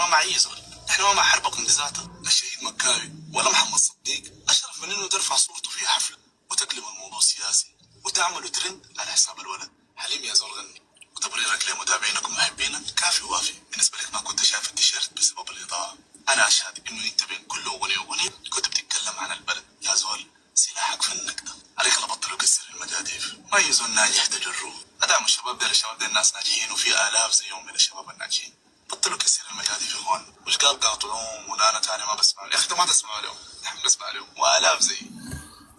مع اي زول، احنا ما مع حربكم بذاتها. الشهيد مكاوي ولا محمد صديق اشرف من انه ترفع صورته في حفله وتقلب الموضوع سياسي وتعملوا ترند على حساب الولد. حليم يا زول غني، وتبريرك لمتابعينك ومحبينك كافي ووافي. بالنسبه لك ما كنت شايف التيشيرت بسبب الاضاءه. انا اشهد انه انت بين كل اغنيه واغنيه كنت بتتكلم عن البلد. يا زول سلاحك فنك ده، عليك لبطلوا كسر المجاديف. ما يزول ناجح تجروه. ادعم الشباب ده، الشباب ده الناس ناجحين وفي الاف زيهم من الشباب الناجحين. بطلوا كسر المجاديف يا اخوان. مش قال قاطعوهم ولا انا تاني ما بسمع يا اخي. ما تسمعوا لهم، نحن بنسمع لهم والاف زي.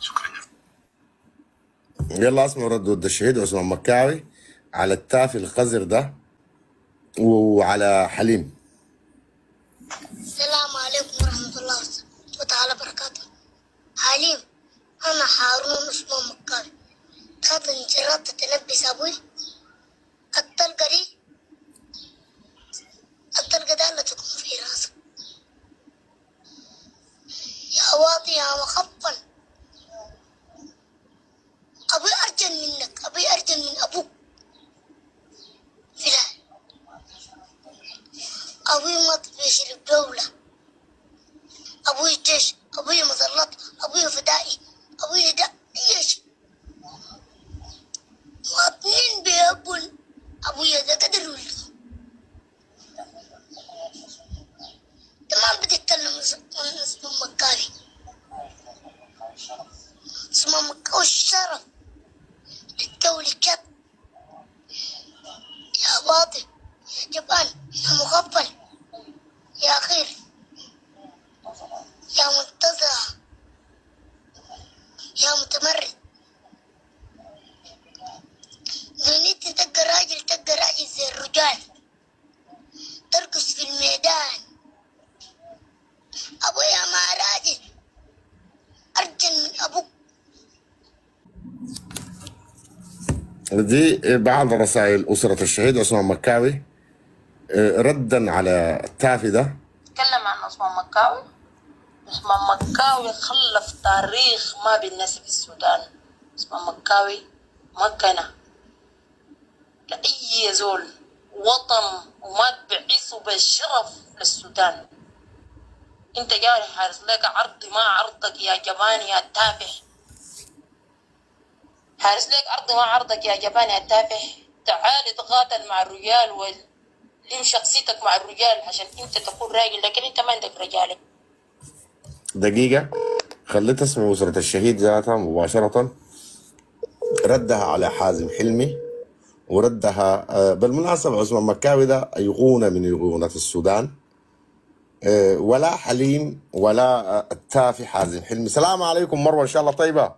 شكرا. يلا اسمعوا رد ود الشهيد عثمان مكاوي على التافه القذر ده وعلى حليم. السلام عليكم ورحمة الله تعالى وبركاته. حليم، أنا هارون عثمان مكاوي. تخاطر جربت تلبس أبوي الطلقة دي لا تكون في راسك يا واطي يا مخفن. أبوي أرجل منك، أبوي أرجل من أبوك. فلان أبوي ما بيشرب دولة، أبوي جيش، أبوي مسلط، أبوي فدائي، أبوي ده أي شيء. مواطنين بيحبون أبوي ده قدر ولده. تمام بتتكلم اسمه مكاوي. اسمه مكاوي الشرف للدولة كب يا باطل يا جبان يا مغفل يا خير يا منتزه يا متمرد. بنيت تلقى راجل زي الرجال ترقص في الميدان. أبويا ما راجل أرجل من أبوك. دي بعض رسائل أسرة الشهيد عثمان مكاوي ردا على التافه ده. تكلم عن عثمان مكاوي. عثمان مكاوي خلف تاريخ ما بالناس في السودان. عثمان مكاوي مكنه لأي زول وطن ومات بعيسو بالشرف للسودان. انت جاري حارس لك عرض ما عرضك يا جبان يا تافه. حارس لك عرض ما عرضك يا جبان يا تافه. تعال تقاتل مع الرجال ولم شخصيتك مع الرجال عشان انت تكون راجل، لكن انت ما عندك رجاله. دقيقة خليت اسمع أسرة الشهيد ذاتها مباشرة ردها على حازم حلمي وردها. بالمناسبة عثمان مكاوي ده أيقونة من أيقونة السودان، ولا حليم ولا التافه حازم حلمي. السلام عليكم مروة، إن شاء الله طيبة.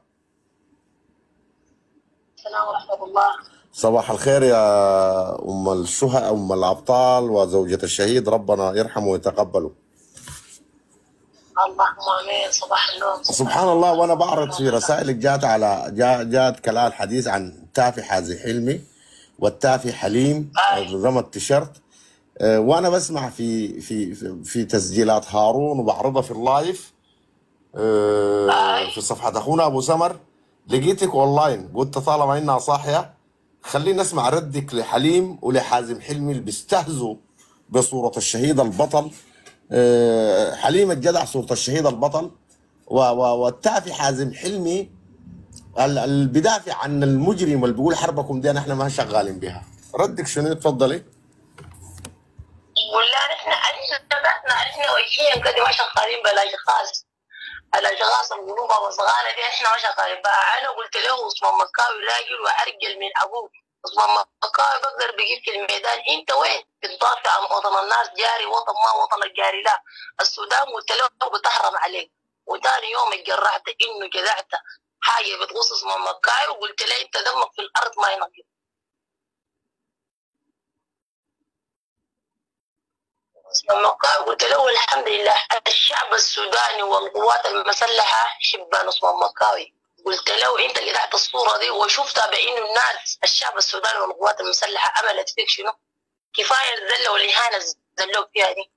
السلام ورحمة الله. صباح الخير يا أم الشهداء، أم الأبطال وزوجة الشهيد، ربنا يرحمه ويتقبله. اللهم امين. صباح النور. سبحان الله. وانا بعرض في رسائلك جات كلام حديث عن تافه حازم حلمي والتافه حليم رمى التيشيرت، وانا بسمع في تسجيلات هارون وبعرضها في اللايف في صفحه اخونا ابو سمر. لقيتك اونلاين، قلت طالما انها صاحيه خلينا نسمع ردك لحليم ولحازم حلمي اللي بيستهزوا بصوره الشهيد البطل. حليم الجدع صورة الشهيد البطل، والتافه حازم حلمي اللي بيدافع عن المجرم اللي بيقول حربكم دي نحن ما شغالين بها. ردك شنو؟ تفضلي. ولا احنا وجهيا كده ما شغالين بالاشخاص. الاشخاص القلوب والصغار دي احنا ما شغالين بها. انا قلت له عثمان مكاوي راجل وارجل من ابوه. عثمان مكاوي بقدر بقيت في الميدان. انت وين بتدافع عن وطن الناس؟ جاري وطن ما وطن الجاري لا. السودان قلت له بتحرم عليك، وثاني يوم اتجرحت انه جدعت حاجه بتغص عثمان مكاوي وقلت له انت دمك في الارض ما ينقي. عثمان مكاوي قلت له الحمد لله الشعب السوداني والقوات المسلحه شبان عثمان مكاوي. قلت له انت جدعت الصوره دي وشفتها بانه الناس الشعب السوداني والقوات المسلحه عملت فيك شنو؟ كفايه الذله والاهانه ذلوك فيها دي.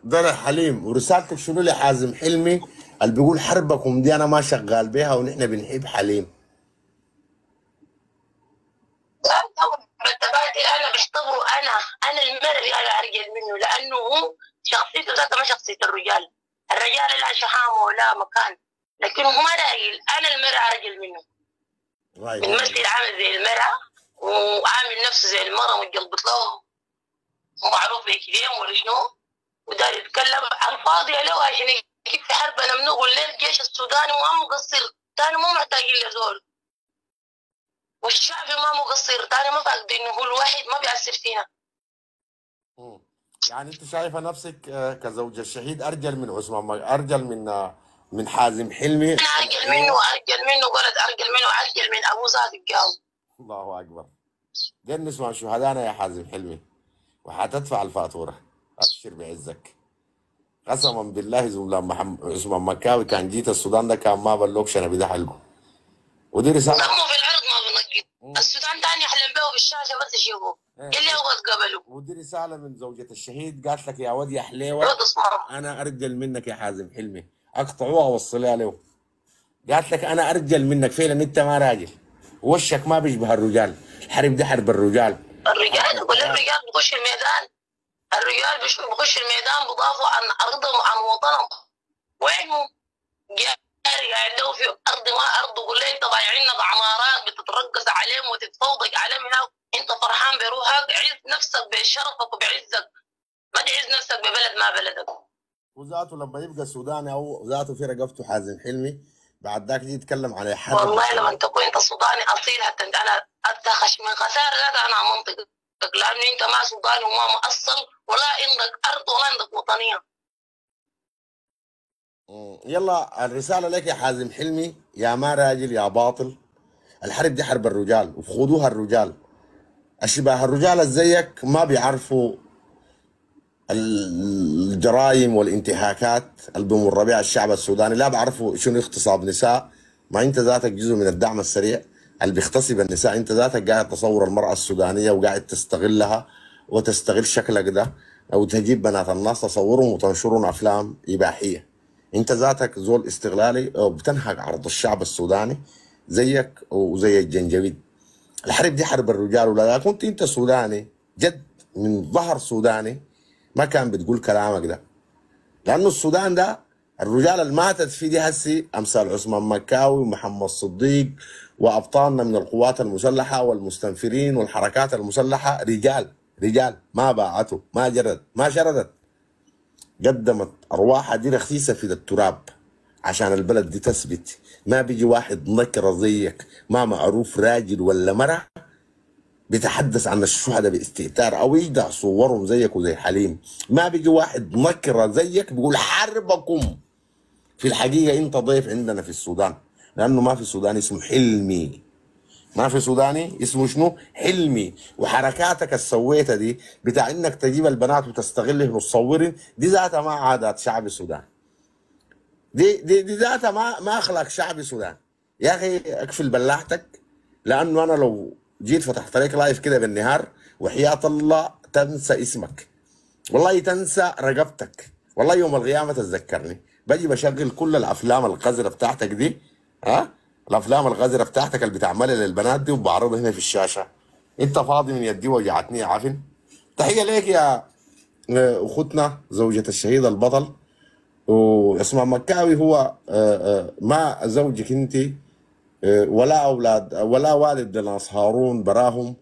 ده حليم. ورسالتك شنو لحازم حلمي اللي بيقول حربكم دي انا ما شغال بها ونحن بنحب حليم؟ مرتباتي انا بيعتبروا انا المرأة اللي انا ارجل منه، لانه هو شخصيته ذاتها ما شخصيه الرجال. الرجال لا شحامه ولا مكان، لكن هو ما راجل. انا المرأة ارجل منه. بيمثل عامل زي المرأة وعامل نفسه زي المرأة ومتقلبط له ومعروف بكلام ولا شنو، ودار يتكلم على الفاضي له عشان يجيب في حرب. انا بنقول للجيش السوداني ما مقصر، تاني مو محتاجين لزول، والشعب ما مقصر، تاني ما فاقدين انه الواحد ما بيأثر فينا. يعني انت شايفه نفسك كزوجة الشهيد ارجل من ارجل من حازم حلمي؟ انا ارجل منه وارجل منه ولد، ارجل منه وارجل من ابو زاد الجاو. الله اكبر. دي نسمع شهدانا يا حازم حلمي، وحتدفع الفاتوره. ابشر بعزك. قسما بالله زملاء عثمان مكاوي كان جيت السودان ده كان ما بلوك شنبي ده حلقه. ودي رساله دمه في العرض ما بنقد. السودان تاني يحلم به بالشاشه بس يشوفه اللي هو قبله. ودي رساله من زوجة الشهيد قالت لك يا ود يا حليوه انا ارجل منك يا حازم حلمي. اقطعوها ووصليها له. قالت لك انا ارجل منك، فعلا انت ما راجل، وشك ما بيشبه الرجال، الحرب ده حرب الرجال. الرجال كل الرجال بيخش الميدان، الرجال بيخش الميدان بيدافعوا عن ارضهم وعن وطنهم. وينهم؟ قاعد له في ارض ما ارضه، قول لي انت ضايعين لك عمارات بتترقص عليهم وتتفوضق عليهم هناك، انت فرحان بروحك؟ عز نفسك بشرفك وبعزك، ما تعز نفسك ببلد ما بلدك. وذاته لما يبقى سوداني او ذاته في رقبته حازم حلمي بعد ذاك يجي يتكلم على حرب. والله لما تكون انت سوداني اصيل حتى انا اتخش من خساره ذاتها انا منطقك، لانه انت ما سوداني وما مؤصل ولا عندك ارض ولا عندك وطنيه. يلا الرساله لك يا حازم حلمي، يا ما راجل يا باطل. الحرب دي حرب الرجال وخدوها الرجال. اشباه الرجال زيك ما بيعرفوا الجرائم والانتهاكات اللي بمر بها الشعب السوداني، لا بعرفوا شنو اغتصاب نساء. ما انت ذاتك جزء من الدعم السريع اللي بيغتصب النساء، انت ذاتك قاعد تصور المرأة السودانية وقاعد تستغلها وتستغل شكلك ده، او تجيب بنات الناس تصورهم وتنشرهم افلام اباحية. انت ذاتك زول استغلالي وبتنهك عرض الشعب السوداني زيك وزي الجنجبيل. الحرب دي حرب الرجال، ولا كنت انت سوداني جد من ظهر سوداني ما كان بتقول كلامك ده. لانه السودان ده الرجال اللي ماتت فيه دي هسي امثال عثمان مكاوي ومحمد صديق وابطالنا من القوات المسلحه والمستنفرين والحركات المسلحه، رجال ما باعته، ما جرد، ما شردت، قدمت ارواحها دي رخيصه في التراب عشان البلد دي تثبت. ما بيجي واحد نكره زيك ما معروف راجل ولا مرأة بيتحدث عن الشهداء باستهتار او يجدع صورهم زيك وزي حليم. ما بيجي واحد نكره زيك بيقول حربكم. في الحقيقه انت ضيف عندنا في السودان، لانه ما في سوداني اسمه حلمي، ما في سوداني اسمه شنو؟ حلمي. وحركاتك اللي سويتها دي بتاع انك تجيب البنات وتستغلهم وتصورهم، دي ذاتها ما عادات شعب السودان. دي ذاتها ما اخلاق شعب السودان. يا اخي اقفل بلاحتك، لانه انا لو جيت فتحت عليك لايف كده بالنهار وحياة الله تنسى اسمك، والله تنسى رقبتك، والله يوم القيامة تتذكرني. بجي بشغل كل الافلام القذرة بتاعتك دي، الافلام القذرة بتاعتك اللي بتعملها للبنات دي وبعرضها هنا في الشاشة. انت فاضي من يدي وجعتني يا عفن. تحية ليك يا اخوتنا زوجة الشهيد البطل. وعثمان مكاوي هو ما زوجك انت ولا أولاد ولا والد ناس هارون براهم،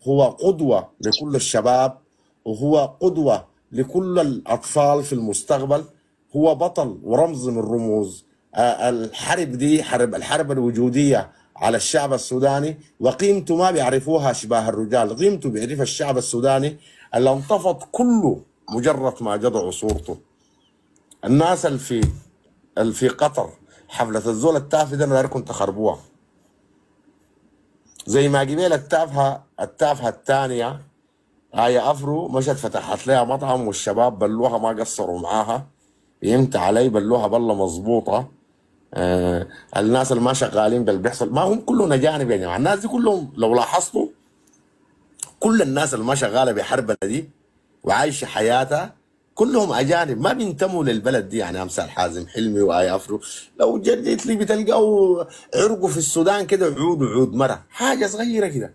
هو قدوة لكل الشباب وهو قدوة لكل الأطفال في المستقبل. هو بطل ورمز من رموز الحرب دي، الحرب الوجودية على الشعب السوداني، وقيمته ما بيعرفوها أشباه الرجال، قيمته بيعرفها الشعب السوداني اللي انتفض كله مجرد ما جضعوا صورته. الناس اللي في قطر حفلة الزول التافه ده انا دايركم تخربوها، زي ما قبيل التافهه الثانيه آية أفرو مشت فتحت لها مطعم والشباب بلوها ما قصروا معاها، فهمت علي؟ بلوها بله مظبوطه. الناس اللي ما شغالين باللي بيحصل ما هم كلهم اجانب يا جماعه. الناس دي كلهم لو لاحظتوا كل الناس اللي ما شغاله بحربنا دي وعايشه حياتها كلهم اجانب ما بينتموا للبلد دي. يعني امثال حازم حلمي واي افرو لو جريت لي بتلقوا عرقوا في السودان كده عود مره حاجه صغيره كده.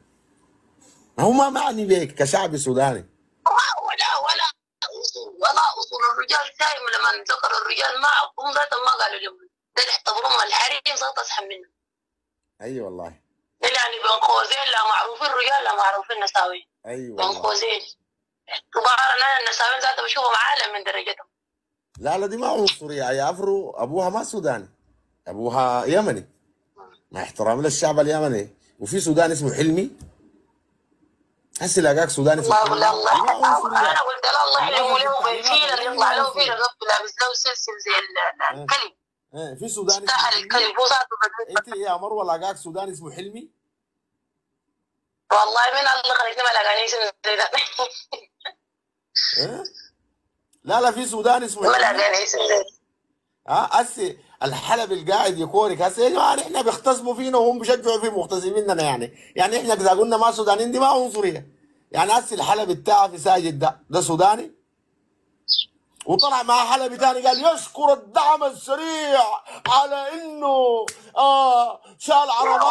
هو ما معني بيك كشعب سوداني. لما ذكر الرجال معه هم ذاتهم ما قالوا لهم ده اللي اعتبروهم الحريم صارت اصحى منه. اي والله. ده يعني بين قوسين لا معروفين رجال لا معروفين نساوين. اي بين والله. قوسين كبار انا النساوين ذاتهم بشوفهم عالم من درجتهم. لا لا دي ما عنصريه يا افرو، ابوها ما سوداني، ابوها يمني، مع احترامي للشعب اليمني، وفي سوداني اسمه حلمي. هسه لاقاك سوداني اسمه الله حلمي. الله دي ما عنصريه. انا قلت له الله يحلمه له بالفيل اللي يطلع له فيه عنصريه. رقبته لابس له سلسل زي الكلب. في سوداني اسمه استحل حلمي. الكلب هو ذاته انت يا مروه لاقاك سوداني اسمه حلمي؟ والله من الله خليتني ما لاقاني اسم زي ده. لا لا في سوداني اسمه ما حلمي. لاقاني اسم زي ده. هسه الحلب القاعد يكورك هسه يا جماعه احنا بيختصموا فينا وهم بيشجعوا في مغتصبيننا، يعني احنا اذا قلنا ما سودانيين دي ما عنصريه. يعني هسه الحلبي بتاعه في ساجد ده سوداني، وطلع مع حلبي ثاني قال يشكر الدعم السريع على انه شال عربات